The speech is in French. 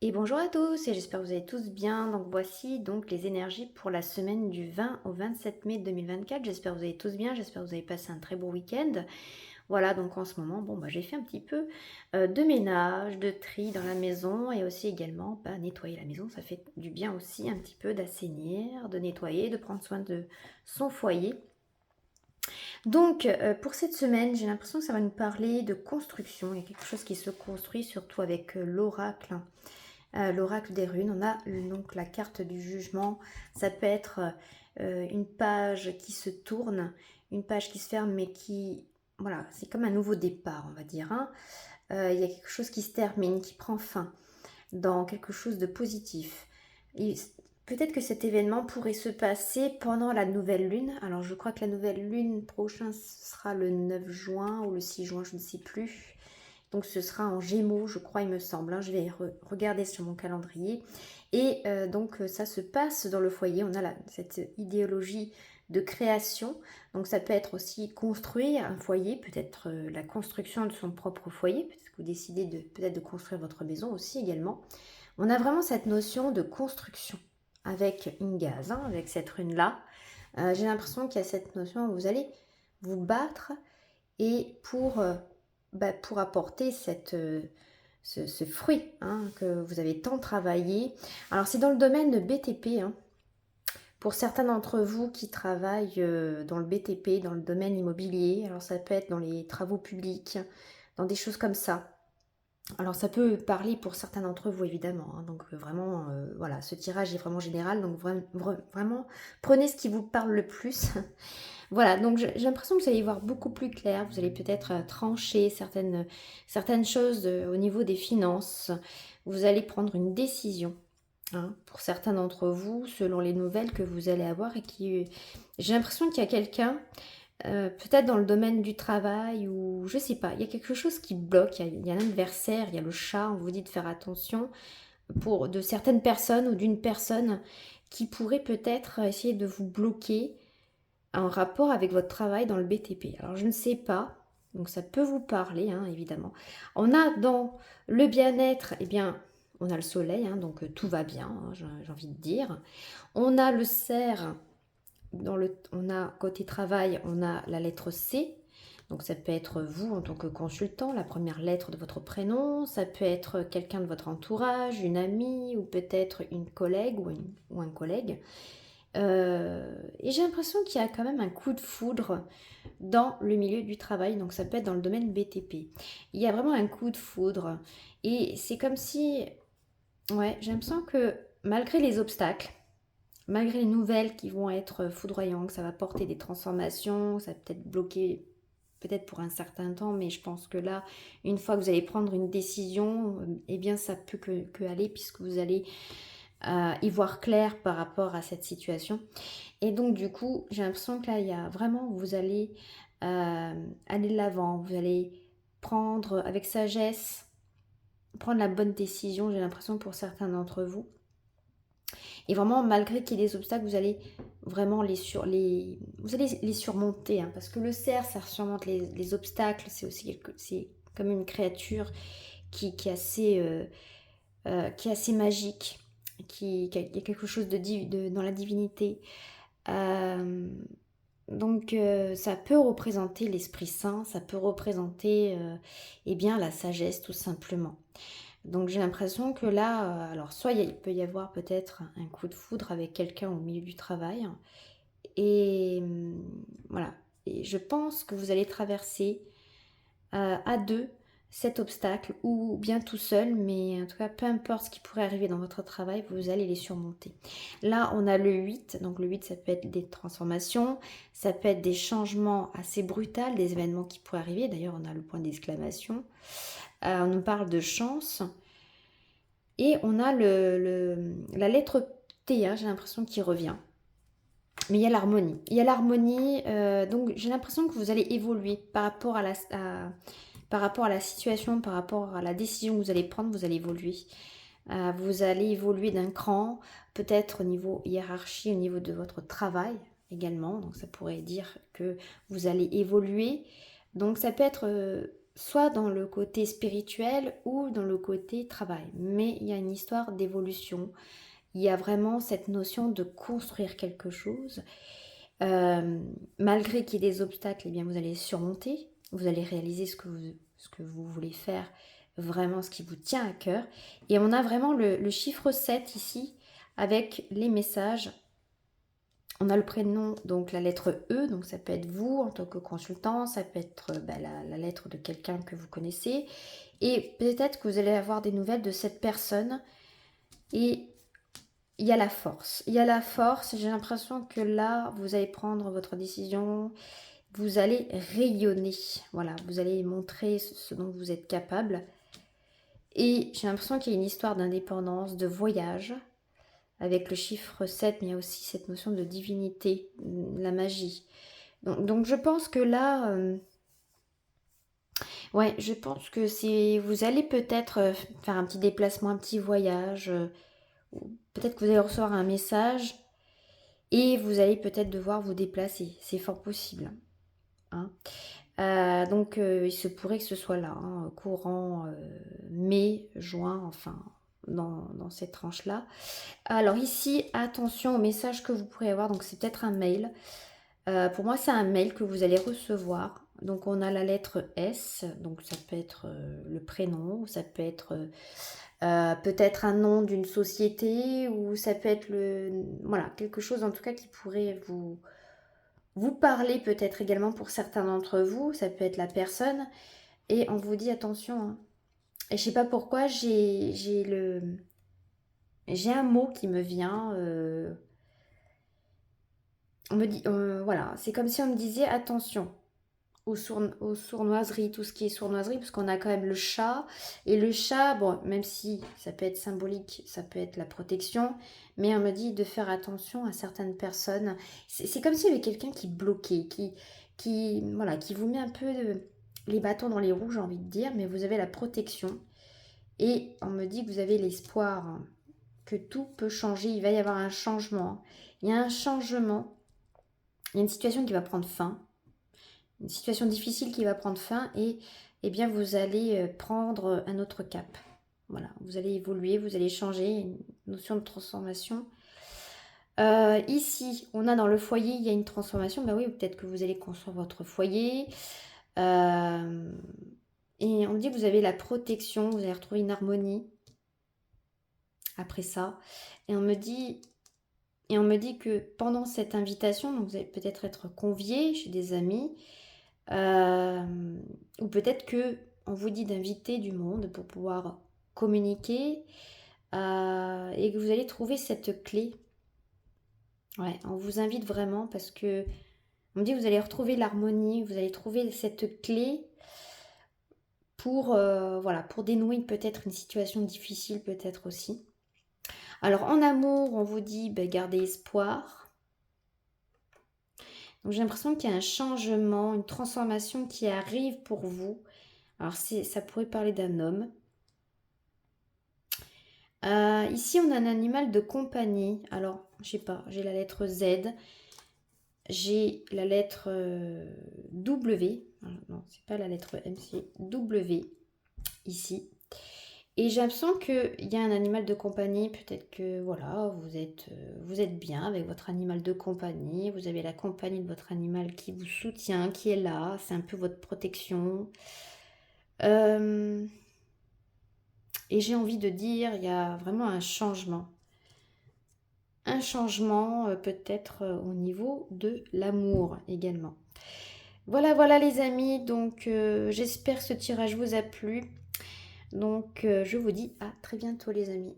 Et bonjour à tous, et j'espère que vous allez tous bien. Donc voici donc les énergies pour la semaine du 20 au 27 mai 2024. J'espère que vous allez tous bien, j'espère que vous avez passé un très beau week-end. Voilà, donc en ce moment, bon, j'ai fait un petit peu de ménage, de tri dans la maison et aussi également nettoyer la maison. Ça fait du bien aussi un petit peu d'assainir, de nettoyer, de prendre soin de son foyer. Donc pour cette semaine, j'ai l'impression que ça va nous parler de construction. Il y a quelque chose qui se construit, surtout avec l'oracle. L'oracle des runes, on a donc la carte du jugement. Ça peut être une page qui se tourne, une page qui se ferme, mais qui, voilà, c'est comme un nouveau départ, on va dire, hein. Il y a quelque chose qui se termine, qui prend fin dans quelque chose de positif. Et peut-être que cet événement pourrait se passer pendant la nouvelle lune. Alors je crois que la nouvelle lune prochaine sera le 9 juin ou le 6 juin, je ne sais plus. Donc ce sera en Gémeaux, je crois, il me semble, hein. Je vais regarder sur mon calendrier. Et donc ça se passe dans le foyer. On a cette idéologie de création. Donc ça peut être aussi construire un foyer, peut-être la construction de son propre foyer. Peut-être que vous décidez peut-être de construire votre maison aussi également. On a vraiment cette notion de construction avec une gaz, hein, avec cette rune-là. J'ai l'impression qu'il y a cette notion où vous allez vous battre et pour apporter ce fruit, hein, que vous avez tant travaillé. Alors c'est dans le domaine de BTP, hein. Pour certains d'entre vous qui travaillent dans le BTP, dans le domaine immobilier, alors ça peut être dans les travaux publics, dans des choses comme ça. Alors ça peut parler pour certains d'entre vous évidemment, hein. Donc vraiment, voilà, ce tirage est vraiment général, donc vraiment prenez ce qui vous parle le plus. Voilà, donc j'ai l'impression que vous allez y voir beaucoup plus clair, vous allez peut-être trancher certaines choses au niveau des finances, vous allez prendre une décision, hein, pour certains d'entre vous, selon les nouvelles que vous allez avoir et qui... J'ai l'impression qu'il y a quelqu'un, peut-être dans le domaine du travail ou je sais pas, il y a quelque chose qui bloque, il y a l'adversaire, il y a le chat, on vous dit de faire attention de certaines personnes ou d'une personne qui pourrait peut-être essayer de vous bloquer en rapport avec votre travail dans le BTP. Alors je ne sais pas, donc ça peut vous parler, hein, évidemment. On a dans le bien-être, eh bien, on a le soleil, hein, donc tout va bien, hein, j'ai envie de dire. On a le cerf, on a côté travail, on a la lettre C. Donc ça peut être vous en tant que consultant, la première lettre de votre prénom, ça peut être quelqu'un de votre entourage, une amie ou peut-être une collègue ou un collègue. Et j'ai l'impression qu'il y a quand même un coup de foudre dans le milieu du travail, donc ça peut être dans le domaine BTP. Il y a vraiment un coup de foudre et c'est comme si, ouais, j'ai l'impression que malgré les obstacles, malgré les nouvelles qui vont être foudroyantes, ça va porter des transformations, ça va peut-être bloquer peut-être pour un certain temps, mais je pense que là, une fois que vous allez prendre une décision, eh bien ça peut que aller puisque vous allez y voir clair par rapport à cette situation. Et donc du coup, j'ai l'impression que là, il y a vraiment, vous allez aller de l'avant, vous allez prendre avec sagesse, prendre la bonne décision, j'ai l'impression pour certains d'entre vous. Et vraiment, malgré qu'il y ait des obstacles, vous allez vraiment vous allez les surmonter, hein, parce que le cerf, ça surmonte les obstacles, c'est aussi c'est comme une créature qui est qui est assez magique, il y a quelque chose dans la divinité. Euh, donc ça peut représenter l'Esprit Saint, ça peut représenter eh bien la sagesse tout simplement. Donc j'ai l'impression que là, alors soit il peut y avoir peut-être un coup de foudre avec quelqu'un au milieu du travail, et voilà. Et je pense que vous allez traverser à deux cet obstacle ou bien tout seul, mais en tout cas peu importe ce qui pourrait arriver dans votre travail, vous allez les surmonter. Là on a le 8, donc le 8 ça peut être des transformations, ça peut être des changements assez brutaux, des événements qui pourraient arriver, d'ailleurs on a le point d'exclamation. On nous parle de chance et on a la lettre T, hein, j'ai l'impression qu'il revient. Mais il y a l'harmonie. Il y a l'harmonie, donc j'ai l'impression que vous allez évoluer par rapport par rapport à la situation, par rapport à la décision que vous allez prendre, vous allez évoluer. Vous allez évoluer d'un cran, peut-être au niveau hiérarchie, au niveau de votre travail également. Donc ça pourrait dire que vous allez évoluer. Donc ça peut être soit dans le côté spirituel ou dans le côté travail. Mais il y a une histoire d'évolution. Il y a vraiment cette notion de construire quelque chose. Malgré qu'il y ait des obstacles, eh bien vous allez surmonter. Vous allez réaliser ce que vous voulez faire, vraiment ce qui vous tient à cœur. Et on a vraiment le chiffre 7 ici, avec les messages. On a le prénom, donc la lettre E, donc ça peut être vous en tant que consultant, ça peut être la lettre de quelqu'un que vous connaissez. Et peut-être que vous allez avoir des nouvelles de cette personne. Et il y a la force. Il y a la force. J'ai l'impression que là, vous allez prendre votre décision. Vous allez rayonner. Voilà, vous allez montrer ce dont vous êtes capable. Et j'ai l'impression qu'il y a une histoire d'indépendance, de voyage. Avec le chiffre 7, mais il y a aussi cette notion de divinité, la magie. Donc je pense que là, ouais, je pense que vous allez peut-être faire un petit déplacement, un petit voyage, ou peut-être que vous allez recevoir un message et vous allez peut-être devoir vous déplacer. C'est fort possible, hein. Donc il se pourrait que ce soit là, hein, courant mai, juin, enfin dans cette tranche-là. Alors ici, attention au message que vous pourrez avoir, donc c'est peut-être un mail. Pour moi, c'est un mail que vous allez recevoir. Donc on a la lettre S, donc ça peut être le prénom, ça peut être peut-être un nom d'une société, ou ça peut être voilà, quelque chose en tout cas qui pourrait vous parler peut-être également pour certains d'entre vous, ça peut être la personne. Et on vous dit attention, hein. Et je sais pas pourquoi, j'ai un mot qui me vient. On me dit, voilà, c'est comme si on me disait attention aux sournoiseries, tout ce qui est sournoiserie, parce qu'on a quand même le chat. Et le chat, bon, même si ça peut être symbolique, ça peut être la protection, mais on me dit de faire attention à certaines personnes. C'est comme s'il y avait quelqu'un qui bloquait, voilà, qui vous met un peu les bâtons dans les roues, j'ai envie de dire, mais vous avez la protection. Et on me dit que vous avez l'espoir, hein, que tout peut changer, il va y avoir un changement. Il y a un changement, il y a une situation qui va prendre fin, une situation difficile qui va prendre fin, et eh bien vous allez prendre un autre cap. Voilà, vous allez évoluer, vous allez changer, une notion de transformation. Ici, on a dans le foyer, il y a une transformation. Ben oui, peut-être que vous allez construire votre foyer. Et on dit que vous avez la protection, vous allez retrouver une harmonie après ça. Et on me dit que pendant cette invitation, donc vous allez peut-être être convié chez des amis, ou peut-être que on vous dit d'inviter du monde pour pouvoir communiquer, et que vous allez trouver cette clé. Ouais, on vous invite vraiment parce que on me dit que vous allez retrouver l'harmonie, vous allez trouver cette clé pour, voilà, pour dénouer peut-être une situation difficile, peut-être aussi. Alors en amour, on vous dit gardez espoir. Donc j'ai l'impression qu'il y a un changement, une transformation qui arrive pour vous. Alors ça pourrait parler d'un homme. Ici on a un animal de compagnie. Alors je sais pas, j'ai la lettre Z. J'ai la lettre W. Alors, non, c'est pas la lettre M, c'est W ici. Et j'ai l'impression qu'il y a un animal de compagnie. Peut-être que voilà, vous êtes bien avec votre animal de compagnie. Vous avez la compagnie de votre animal qui vous soutient, qui est là. C'est un peu votre protection. Et j'ai envie de dire, il y a vraiment un changement. Un changement peut-être au niveau de l'amour également. Voilà, voilà les amis. Donc j'espère que ce tirage vous a plu. Donc je vous dis à très bientôt les amis.